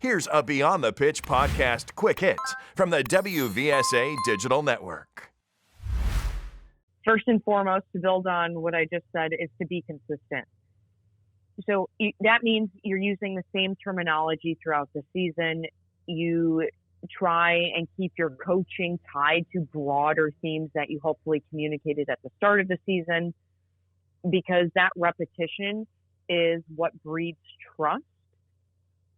Here's a Beyond the Pitch podcast quick hit from the WVSA Digital Network. First and foremost, to build on what I just said, is to be consistent. So that means you're using the same terminology throughout the season. You try and keep your coaching tied to broader themes that you hopefully communicated at the start of the season, because that repetition is what breeds trust.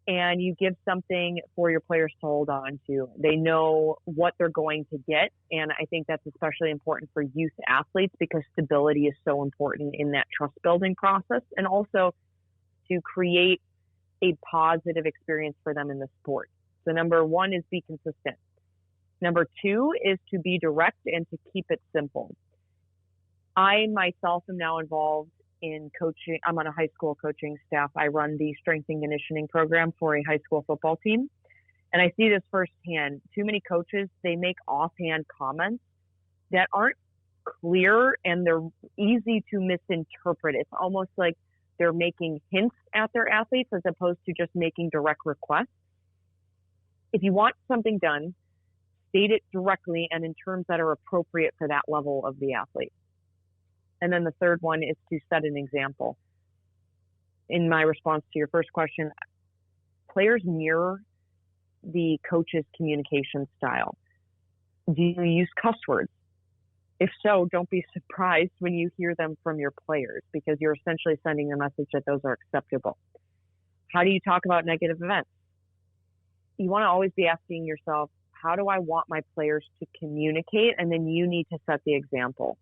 And you give something for your players to hold on to. They know what they're going to get. And I think that's especially important for youth athletes, because stability is so important in that trust building process, and also to create a positive experience for them in the sport. So number one is be consistent. Number two is to be direct and to keep it simple. I myself am now involved in coaching. I'm on a high school coaching staff. I run the strength and conditioning program for a high school football team. And I see this firsthand. Too many coaches, they make offhand comments that aren't clear and they're easy to misinterpret. It's almost like they're making hints at their athletes as opposed to just making direct requests. If you want something done, state it directly and in terms that are appropriate for that level of the athlete. And then the third one is to set an example. In my response to your first question, players mirror the coach's communication style. Do you use cuss words? If so, don't be surprised when you hear them from your players, because you're essentially sending a message that those are acceptable. How do you talk about negative events? You want to always be asking yourself, how do I want my players to communicate? And then you need to set the example.